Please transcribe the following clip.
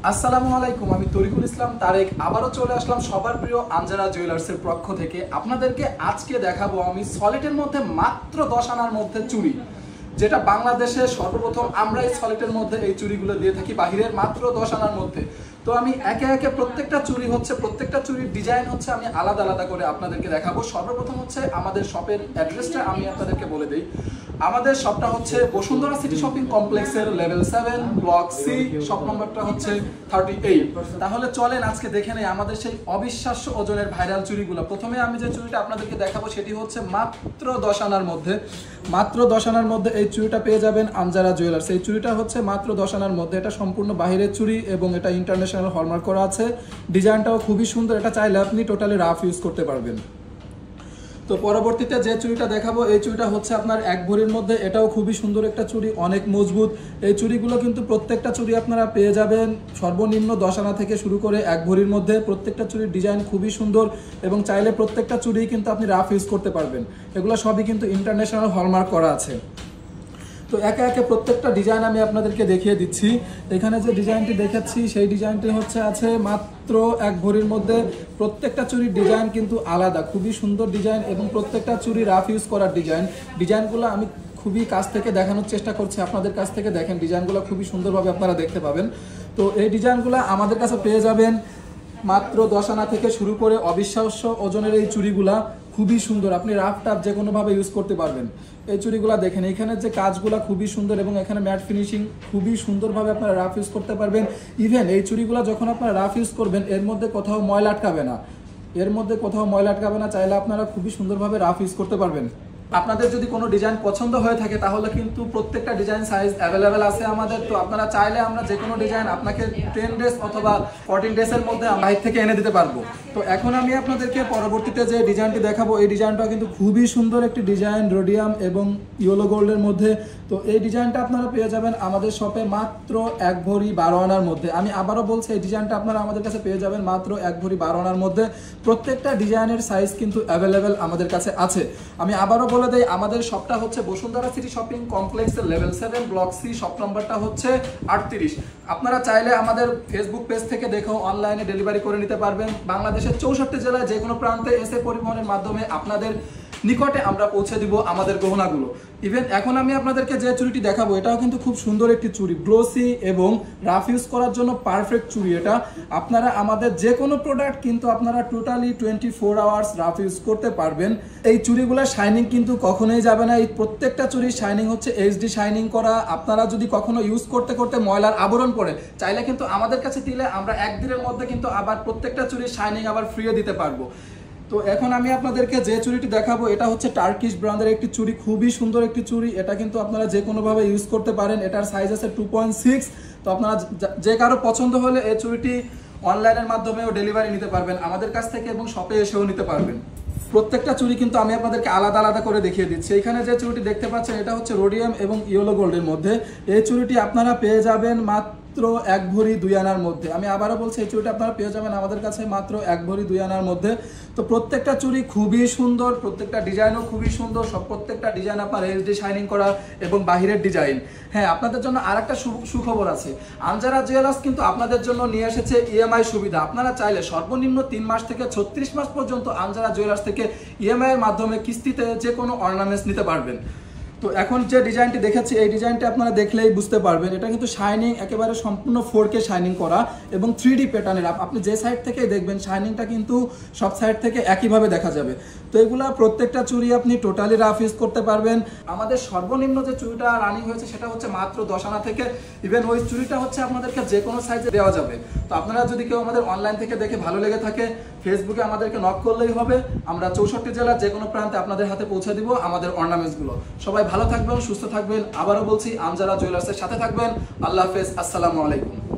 আসসালামু আলাইকুম, আমি তরিকুল ইসলাম তারেক আবারও চলে আসলাম সবার প্রিয় আঞ্জারা জুয়েলার্সের পক্ষ থেকে। আপনাদেরকে আজকে দেখাবো আমি সলিটের মধ্যে মাত্র 10 আনার মধ্যে চুড়ি, যেটা বাংলাদেশে সর্বপ্রথম আমরা এই সলিটের মধ্যে এই চুড়িগুলো দিয়ে থাকি, বাহিরের মাত্র 10 আনার মধ্যে। তো আমি একে একে প্রত্যেকটা চুড়ির ডিজাইন হচ্ছে আমি আলাদা আলাদা করে আপনাদেরকে দেখাবো। সর্বপ্রথম হচ্ছে আমাদের শপের অ্যাড্রেসটা আমি আপনাদেরকে বলে দিই। আমাদের শপটা হচ্ছে বসুন্ধরা সিটি শপিং কমপ্লেক্সের লেভেল 7 ব্লক সি, শপ নম্বরটা হচ্ছে 38। তাহলে চলেন আজকে দেখে নেই আমাদের সেই অবিশ্বাস্য ওজনের ভাইরাল চুড়িগুলো। প্রথমে আমি যে চুড়িটা আপনাদেরকে দেখাবো সেটি হচ্ছে মাত্র 10 আনার মধ্যে। মাত্র 10 আনার মধ্যে এই চুড়িটা পেয়ে যাবেন আঞ্জারা জুয়েলার্স। এই চুড়িটা হচ্ছে মাত্র 10 আনার মধ্যে। এটা সম্পূর্ণ বাহিরের চুড়ি এবং এটা ইন্টারন্যাশনাল হলমার্ক করা আছে। ডিজাইনটাও খুবই সুন্দর, এটা চাইলে আপনি টোটালি রাফ ইউজ করতে পারবেন। তো পরবর্তীতে যে চুড়িটা দেখাবো এই চুড়িটা হচ্ছে আপনার 1 ভরির মধ্যে। এটাও খুবই সুন্দর একটা চুড়ি, অনেক মজবুত। এই চুড়িগুলো কিন্তু প্রত্যেকটা চুড়ি আপনারা পেয়ে যাবেন সর্বনিম্ন 10 আনা থেকে শুরু করে 1 ভরির মধ্যে। প্রত্যেকটা চুড়ির ডিজাইন খুবই সুন্দর এবং চাইলে প্রত্যেকটা চুড়ি কিন্তু আপনি রাফ ইউজ করতে পারবেন। এগুলো সবই কিন্তু ইন্টারন্যাশনাল হলমার্ক করা আছে। তো একে একে প্রত্যেকটা ডিজাইন আমি আপনাদেরকে দেখিয়ে দিচ্ছি। এখানে যে ডিজাইনটি দেখাচ্ছি সেই ডিজাইনটি আছে মাত্র 1 ভরির মধ্যে। প্রত্যেকটা চুড়ির ডিজাইন কিন্তু আলাদা, খুবই সুন্দর ডিজাইন এবং প্রত্যেকটা চুড়ি রাফ ইউজ করার ডিজাইনগুলো আমি খুবই কাছ থেকে দেখানোর চেষ্টা করছি। আপনাদের কাছ থেকে দেখেন ডিজাইনগুলো খুবই সুন্দরভাবে আপনারা দেখতে পাবেন। তো এই ডিজাইনগুলো আমাদের কাছে পেয়ে যাবেন মাত্র 10 আনা থেকে শুরু করে অবিশ্বাস্য ওজনের এই চুড়িগুলা খুবই সুন্দর, আপনি রাফ টাফ যে কোনোভাবে ইউজ করতে পারবেন। এই চুড়িগুলো দেখেন, এখানে যে কাজগুলো খুবই সুন্দর এবং এখানে ম্যাট ফিনিশিং খুবই সুন্দরভাবে আপনারা রাফ ইউজ করতে পারবেন। ইভেন এই চুড়িগুলো যখন আপনারা রাফ ইউজ করবেন এর মধ্যে কোথাও ময়লা আটকাবে না, চাইলে আপনারা খুবই সুন্দরভাবে রাফ ইউজ করতে পারবেন। আপনাদের যদি কোনো ডিজাইন পছন্দ হয়ে থাকে তাহলে কিন্তু প্রত্যেকটা ডিজাইন সাইজ অ্যাভেলেবেল আছে আমাদের। তো আপনারা চাইলে আমরা যে কোনো ডিজাইন আপনাকে 10 ডেজ অথবা 14 ডেজের মধ্যে বাইরে থেকে এনে দিতে পারবো। তো এখন আমি আপনাদেরকে পরবর্তীতে যে ডিজাইনটি দেখাবো এই ডিজাইনটা কিন্তু খুবই সুন্দর একটি ডিজাইন, রোডিয়াম এবং ইয়েলো গোল্ডের মধ্যে। তো এই ডিজাইনটা আপনারা পেয়ে যাবেন আমাদের শপে মাত্র 1 ভরি 12 আনার মধ্যে। আমি আবারও বলছি এই ডিজাইনটা আপনারা আমাদের কাছে পেয়ে যাবেন মাত্র 1 ভরি 12 আনার মধ্যে। প্রত্যেকটা ডিজাইনের সাইজ কিন্তু অ্যাভেলেবেল আমাদের কাছে আছে। আমি আবারও বলে দেই আমাদের শপটা হচ্ছে বসুন্ধরা সিটি শপিং কমপ্লেক্সের লেভেল 7 ব্লক সি, শপ নম্বরটা হচ্ছে 38। আপনারা চাইলে আমাদের ফেসবুক পেজ থেকে দেখেও অনলাইনে ডেলিভারি করে নিতে পারবেন। বাংলাদেশের 64 জেলায় যে কোনো প্রান্তে এসে পরিবহনের মাধ্যমে আপনাদের নিকটে আমরা পৌঁছে দিব আমাদের গহনাগুলো। ইভেন এখন আমি আপনাদেরকে যে চুড়িটি দেখাবো এটাও কিন্তু খুব সুন্দর একটি চুড়ি, গ্লোসি এবং রাফ ইউজ করার জন্য পারফেক্ট চুড়ি। এটা আপনারা আমাদের যে কোনো প্রোডাক্ট কিন্তু আপনারা টোটালি 24 আওয়ার্স রাফ ইউজ করতে পারবেন। এই চুড়িগুলোর শাইনিং কিন্তু কখনোই যাবে না। এই প্রত্যেকটা চুড়ির শাইনিং হচ্ছে এইচডি শাইনিং করা। আপনারা যদি কখনো ইউজ করতে করতে ময়লার আবরণ পড়ে চাইলে কিন্তু আমাদের কাছে দিলে আমরা 1 দিনের মধ্যে কিন্তু আবার প্রত্যেকটা চুড়ির শাইনিং আবার ফ্রিয়ে দিতে পারবো। তো এখন আমি আপনাদেরকে যে চুড়িটি দেখাবো এটা হচ্ছে টার্কিশ ব্র্যান্ডের একটি চুড়ি, খুবই সুন্দর একটি চুড়ি। এটা কিন্তু আপনারা যে কোনোভাবে ইউজ করতে পারেন। এটার সাইজ আছে 2.6। তো আপনারা যে কারো পছন্দ হলে এই চুড়িটি অনলাইনের মাধ্যমেও ডেলিভারি নিতে পারবেন আমাদের কাছ থেকে এবং শপে এসেও নিতে পারবেন। প্রত্যেকটা চুড়ি কিন্তু আমি আপনাদেরকে আলাদা আলাদা করে দেখিয়ে দিচ্ছি। এখানে যে চুড়িটি দেখতে পাচ্ছেন এটা হচ্ছে রোডিয়াম এবং ইয়েলো গোল্ডের মধ্যে। এই চুড়িটি আপনারা পেয়ে যাবেন মাত্র 1 ভরি 2 আনার মধ্যে। আমি আবারও বলছি এই চুড়িটা আপনারা পেয়ে যাবেন আমাদের কাছে মাত্র 1 ভরি 2 আনার মধ্যে। তো প্রত্যেকটা চুড়ি খুবই সুন্দর, প্রত্যেকটা ডিজাইনও খুবই সুন্দর। প্রত্যেকটা ডিজাইন আপনার এইচডি শাইনিং করা এবং বাহিরের ডিজাইন। হ্যাঁ, আপনাদের জন্য আরেকটা সুখবর আছে। আঞ্জারা জুয়েলার্স কিন্তু আপনাদের জন্য নিয়ে এসেছে ইএমআই সুবিধা। আপনারা চাইলে সর্বনিম্ন 3 মাস থেকে 36 মাস পর্যন্ত আঞ্জারা জুয়েলার্স থেকে ইএমআই এর মাধ্যমে কিস্তিতে যে কোনো অর্নামেন্টস নিতে পারবেন। তো এখন যে ডিজাইনটি দেখাচ্ছি এই ডিজাইনটি আপনারা দেখলেই বুঝতে পারবেন। এটা কিন্তু শাইনিং একেবারে সম্পূর্ণ 4K শাইনিং করা এবং 3D প্যাটার্নের। আপনি যে সাইড থেকেই দেখবেন শাইনিংটা কিন্তু সব সাইড থেকে একইভাবে দেখা যাবে। তো এগুলা প্রত্যেকটা চুড়ি আপনি টোটালি রাফ ইউজ করতে পারবেন। আমাদের সর্বনিম্ন যে চুড়িটা রানিং হয়েছে সেটা হচ্ছে মাত্র 10 আনা থেকে। ইভেন ওই চুড়িটা হচ্ছে আপনাদেরকে যে কোনো সাইজে দেওয়া যাবে। তো আপনারা যদি কেউ আমাদের অনলাইন থেকে দেখে ভালো লেগে থাকে ফেসবুকে আমাদেরকে নক করলেই হবে। আমরা 64 জেলার যে কোনো প্রান্তে আপনাদের হাতে পৌঁছে দিব আমাদের অর্নামেন্টসগুলো। সবাই ভালো থাকবেন, সুস্থ থাকবেন। আবারও বলছি আঞ্জারা জুয়েলার্সের সাথে থাকবেন। আল্লাহ হাফেজ, আসসালামু আলাইকুম।